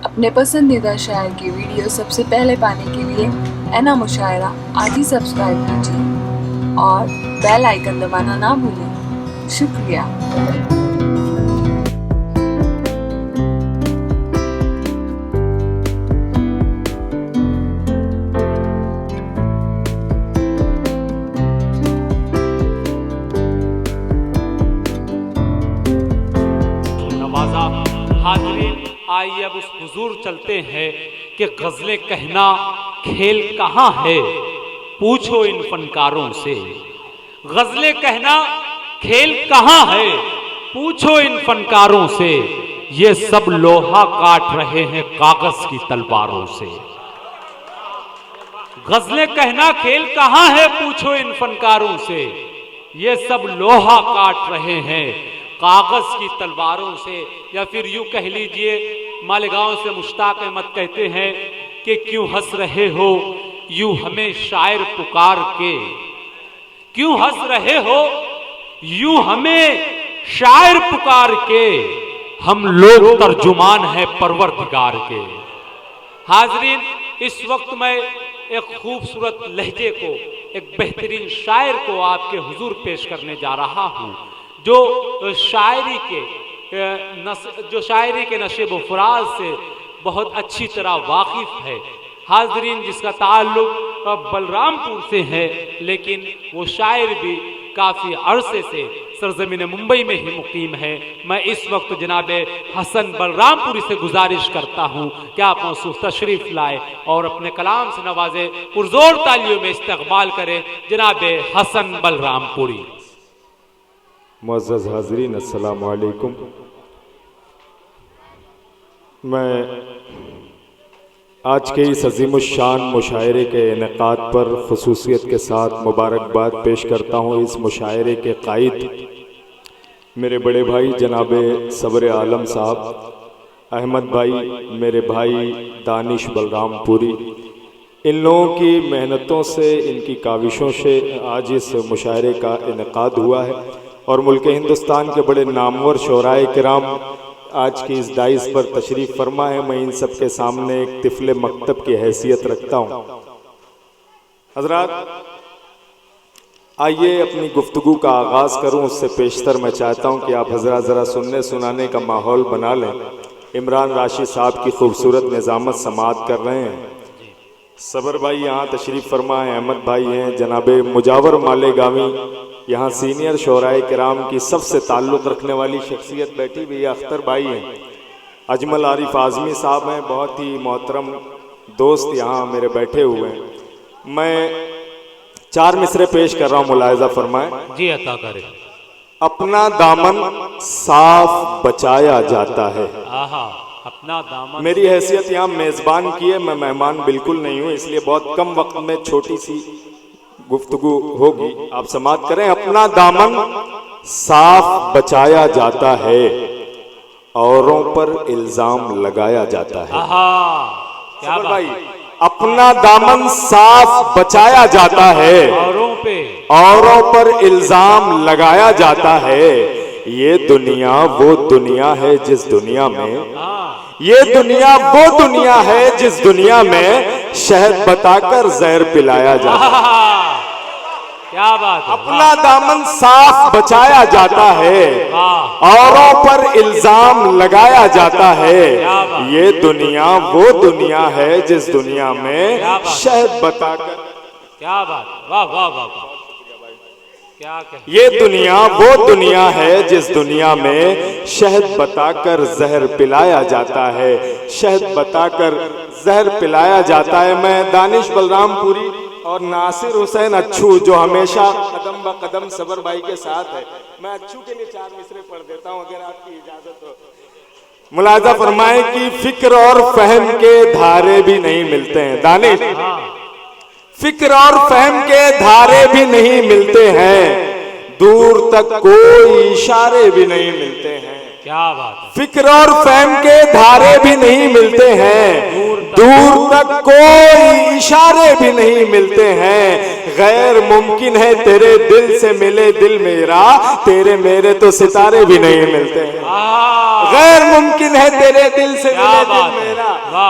अपने पसंदीदा शायर की वीडियो सबसे पहले पाने के लिए एना मुशायरा आज ही सब्सक्राइब कीजिए और बेल आइकन दबाना ना भूलें। शुक्रिया। हाज़रीन, आइए अब उस हुजूर चलते हैं कि गज़लें कहना खेल कहाँ है, पूछो इन फनकारों से। गज़लें कहना खेल कहाँ है, पूछो इन फनकारों से। ये सब लोहा काट रहे हैं कागज की तलवारों से। गज़लें कहना खेल कहाँ है, पूछो इन फनकारों से। ये सब लोहा काट रहे हैं कागज की तलवारों से। या फिर यूं कह लीजिए, मालेगांव से मुश्ताक अहमद कहते हैं कि क्यों हंस रहे हो यूं हमें शायर पुकार के, क्यों हंस रहे हो यूं हमें शायर पुकार के, हम लोग तर्जुमान हैं परवरदिगार के। हाजरीन, इस वक्त मैं एक खूबसूरत लहजे को, एक बेहतरीन शायर को आपके हुजूर पेश करने जा रहा हूं, जो शायरी के नशेब फराज से बहुत अच्छी तरह वाकिफ है। हाजरीन, जिसका ताल्लुक बलरामपुर से है, लेकिन वो शायर भी काफ़ी अरसे से सरजमीन मुंबई में ही मुकीम है। मैं इस वक्त जनाब हसन बलरामपुरी से गुजारिश करता हूँ कि आप मौसूफ तशरीफ लाए और अपने कलाम से नवाजे, पुरजोर तालियों में इस्तकबाल करें जनाब हसन बलरामपुरी। मुअज़्ज़ज़ हाज़रीन, अस्सलामु अलैकुम। मैं आज के इस अज़ीमुश्शान मुशायरे के इनेकाद पर ख़ुसूसियत के साथ मुबारकबाद पेश करता हूँ इस मुशायरे के क़ाइद मेरे बड़े भाई जनाब सब्र आलम साहब, अहमद भाई, मेरे भाई दानिश बलरामपुरी। इन लोगों की मेहनतों से, इनकी काविशों से आज इस मुशायरे का इनेकाद हुआ है और मुल्क हिंदुस्तान के बड़े नामवर शोराए किराम आज की इस दाइस पर तशरीफ़ फरमा है। मैं इन सब के सामने एक तिफले मकतब की हैसियत रखता हूँ। हज़रात, आइए अपनी गुफ्तगू का आगाज़ करूँ। उससे पेशतर मैं चाहता हूँ कि आप हज़रात ज़रा सुनने सुनाने का माहौल बना लें। इमरान राशिद साहब की खूबसूरत निज़ामत समाअत कर रहे हैं। सबर भाई यहाँ तशरीफ़ फरमा है, अहमद भाई हैं, जनाब मुजावर मालेगावी यहाँ सीनियर शोराए किराम की सबसे ताल्लुक़ रखने वाली शख्सियत बैठी हुई है, अख्तर भाई हैं, अजमल आरिफ आज़मी साहब हैं, बहुत ही मोहतरम दोस्त यहाँ मेरे बैठे हुए हैं। मैं 4 मिसरे पेश कर रहा हूँ, मुलाहिज़ा फरमाएं। जी अता करें। अपना दामन साफ बचाया जाता है। आहा, अपना दामन। मेरी हैसियत यहाँ मेज़बान की है, मैं मेहमान बिल्कुल नहीं हूँ, इसलिए बहुत कम वक्त में छोटी सी गुफ्तगू होगी, आप समाअत करें। अपना दामन साफ बचाया जाता है, औरों पर इल्जाम लगाया जाता है। क्या भाई, अपना दामन साफ बचाया जाता है, औरों पर इल्जाम लगाया जाता है। ये दुनिया वो दुनिया है जिस दुनिया में, ये दुनिया वो दुनिया है जिस दुनिया में शहद बताकर जहर पिलाया जाता है। क्या बात है। अपना दामन साफ बचाया जाता है, औरों पर इल्जाम लगाया जाता है। ये दुनिया वो दुनिया है जिस दुनिया में शहद बताकर। क्या बात, वाह वाह वाह, क्या ये दुनिया वो दुनिया है जिस दुनिया में शहद बताकर जहर पिलाया जाता है, शहद बताकर जहर पिलाया जाता है। मैं दानिश बलरामपुरी और नासिर हुसैन अच्छू, जो हमेशा कदम ब कदम सबर भाई के साथ है, मैं अच्छू के लिए 4 मिसरे पढ़ देता हूँ अगर आपकी इजाजत हो। मुलाहिज़ा फरमाएं कि फिक्र और फहम के धारे भी नहीं मिलते हैं। दानिश, फिक्र और फहम के धारे भी नहीं मिलते हैं, दूर तक कोई इशारे भी नहीं मिलते हैं। क्या बात है। फिक्र और फहम के धारे भी नहीं मिलते हैं, दूर तक कोई इशारे भी नहीं मिलते हैं। गैर मुमकिन है तेरे दिल से मिले दिल मेरा, तेरे मेरे तो सितारे भी नहीं मिलते हैं। गैर मुमकिन है तेरे दिल से मिले दिल मेरा,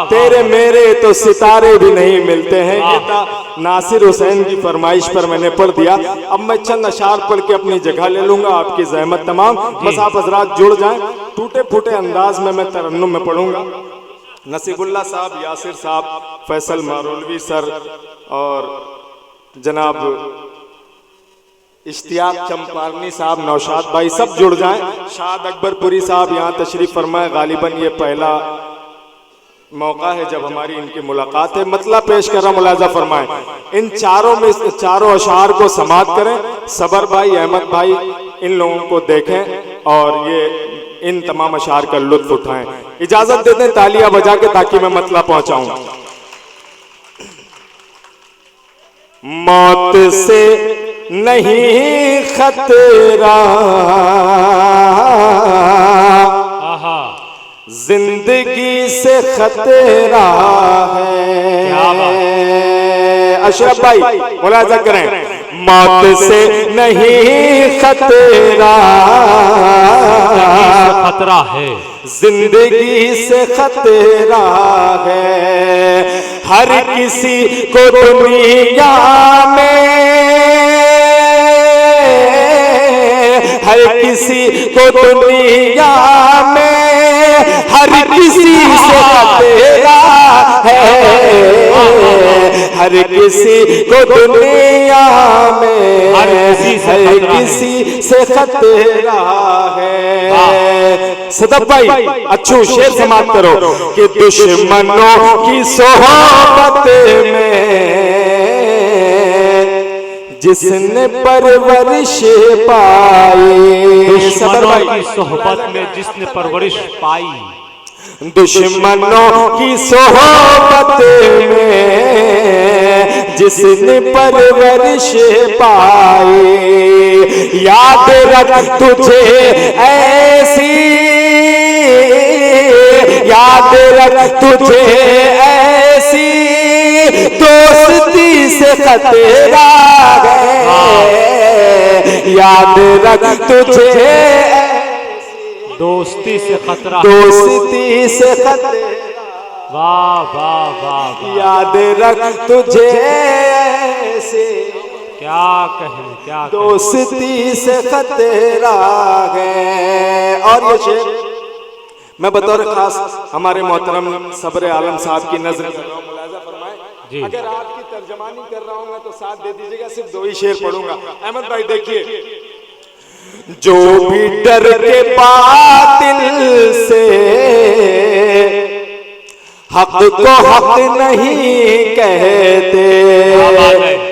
तेरे मेरे तो सितारे भी नहीं मिलते हैं। ये था नासिर हुसैन की फरमाइश पर मैंने पढ़ दिया। अब मैं चंद अशार पढ़ के अपनी जगह ले लूंगा, आपकी जहमत तमाम। बस आप हजरात जुड़ जाएं। टूटे फूटे अंदाज में मैं तरन्नुम में पढ़ूंगा। नसीबुल्लाह साहब, यासिर साहब, फैसल मारोलवी सर और जनाब इश्तियाक चंपारनी साहब, नौशाद भाई सब जुड़ जाएं। शाद अकबरपुरी साहब यहाँ तशरीफ फरमाए। गालिबन ये पहला मौका है जब हमारी इनकी मुलाकात है। मतलब पेश कर रहा, मुलाजा फरमाएं। इन चारों में चारों अशार को समात करें। सबर भाई, अहमद भाई, इन लोगों को देखें और ये इन तमाम अशार का लुत्फ उठाएं। इजाजत दे दें तालियां बजा के ताकि मैं मतलब पहुंचाऊं। मौत से नहीं खतरा, जिंदगी से खतरा है। अशरफ भाई मुलाजा करें। मौत से नहीं खतरा, खतरा है, जिंदगी से खतरा है। हर किसी को दुनिया में, हर किसी को दुनिया में, हर किसी से खतरा है। हर किसी को दुनिया में, हर किसी से खतरा है। सदफ भाई अच्छू शेर समाप्त करो कि दुश्मनों की सोहबत में जिसने परवरिश पाई, दुश्मनों की सोहबत में जिसने परवरिश पाई, दुश्मनों की सोहबत में जिसने परवरिश पाई, याद रख तुझे ऐसी, याद रख तुझे ऐसी दोस्ती से खतरा है। याद रख तुझे दोस्ती से खतरा, दोस्ती से खतरा। वाह वाह वाह, याद रख तुझे ऐसे, क्या कहें क्या कहें। दोस्ती से खतरा है। और ये शेर मैं बतौर खास हमारे मोहतरम सब्र आलम साहब की नजर मुलाजा फरमाए। अगर आपकी तर्जमानी कर रहा हूं मैं तो साथ दे दीजिएगा, सिर्फ दो ही शेर पढ़ूंगा। अहमद भाई देखिए, जो भी डर के बातिल से हक को हक नहीं कहते।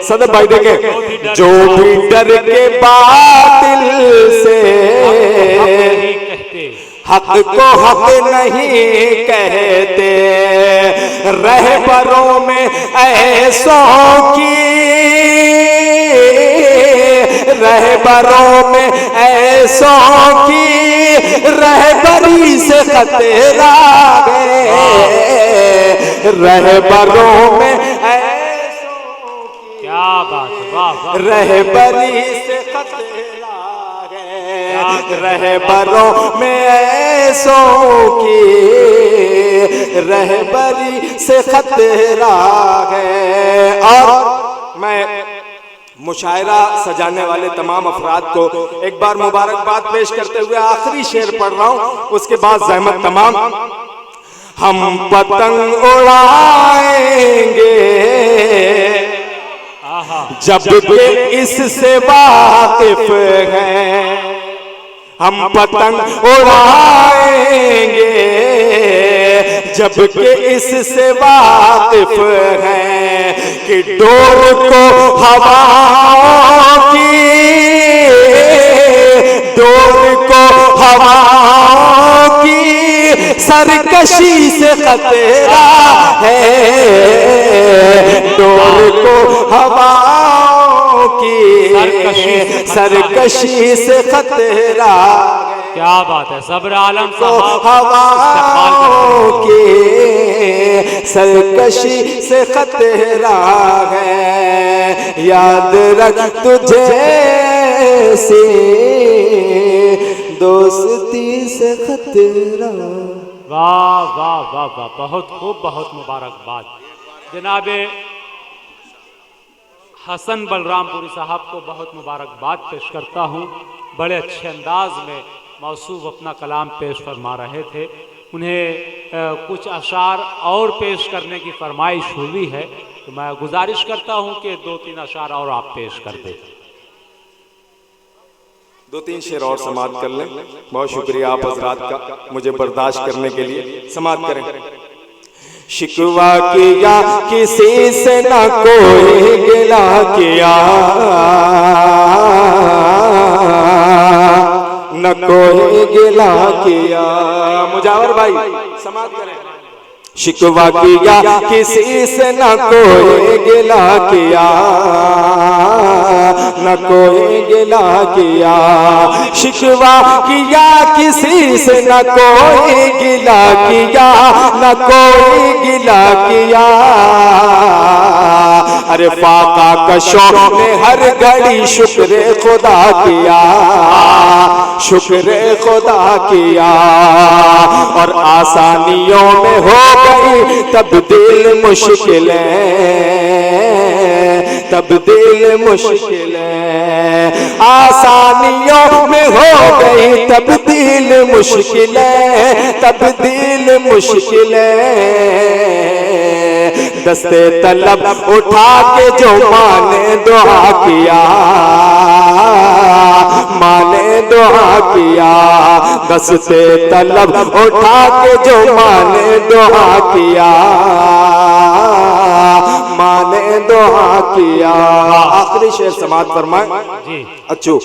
सदफ भाई देखें, जो भी डर के बातिल से हक को हक नहीं कहते, रहबरों में ऐसों की, रहबरों में ऐसों की रहबरी से खतरा है। रहबरों में ऐसों की, क्या बात, वाह वाह, रहबरी से खतरा है। रहबरों में ऐसों की रहबरी से खतरा है। और मैं मुशायरा सजाने वाले तमाम अफराद को एक बार मुबारकबाद पेश करते हुए आखिरी शेर पढ़ रहा हूं, उसके बाद ज़हमत तमाम। हम पतंग उड़ाएंगे जबकि इससे वाकिफ हैं, हम पतंग उड़ाएंगे जबकि इससे वाकिफ हैं कि डोर को हवाओं की, डोर को हवाओं की सरकशी से खतरा है। डोर को हवाओं की सरकशी से खतरा। क्या बात है, सब्र आलम को हवाओं की सरकशी से खतरा है, याद रख तुझे से दोस्ती से खतरा। वाह वाह वाह वाह, बहुत खूब, बहुत मुबारकबाद। जनाब हसन बलरामपुरी साहब को बहुत मुबारकबाद पेश करता हूँ। बड़े अच्छे अंदाज में मौसूफ अपना कलाम पेश फरमा रहे थे। उन्हें कुछ अशार और पेश करने की फरमाइश हुई है, तो मैं गुजारिश करता हूँ कि 2-3 अशार और आप पेश कर दें। 2-3 शेर और समाप्त कर लें। बहुत शुक्रिया आप हजरात का मुझे बर्दाश्त करने के लिए। समाप्त करें। शिकवा किया किसी से ना कोई गिला किया, न कोई गिला किया। मुजावर भाई समाप्त करें। शिकवा किया किसी से न कोई गिला किया, न कोई गिला किया। शिकवा किया किसी से न कोई गिला किया, न कोई गिला किया। अरे फाका कशों ने हर घड़ी शुक्र खुदा किया, शुक्र खुदा किया। और आसानियों में हो गई तब्दील मुश्किलें, तब्दील मुश्किलें। आसानियों में हो गई तब्दील मुश्किलें, तब्दील मुश्किलें। दस्ते तलब उठा के जो माने दुआ किया, माने दुआ किया। दस्ते तलब उठा के जो माने दुआ किया, माने दुआ किया। आखिरी शेर समाप्त फरमाए। अच्छो,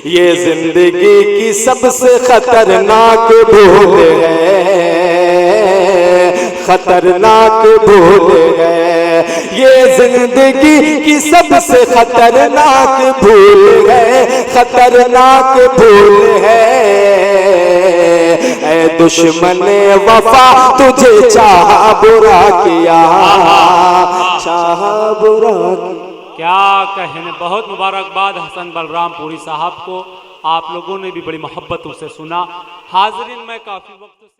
ये जिंदगी की सबसे खतरनाक भूल है, खतरनाक भूल है। ये जिंदगी की सबसे खतरनाक भूल है, खतरनाक भूल है। ऐ दुश्मने वफा तुझे चाह बुरा किया, चाह बुरा किया। क्या कहने, बहुत मुबारकबाद हसन बलरामपुरी साहब को। आप लोगों ने भी बड़ी मोहब्बतों से सुना। हाज़रीन, मैं काफ़ी वक्त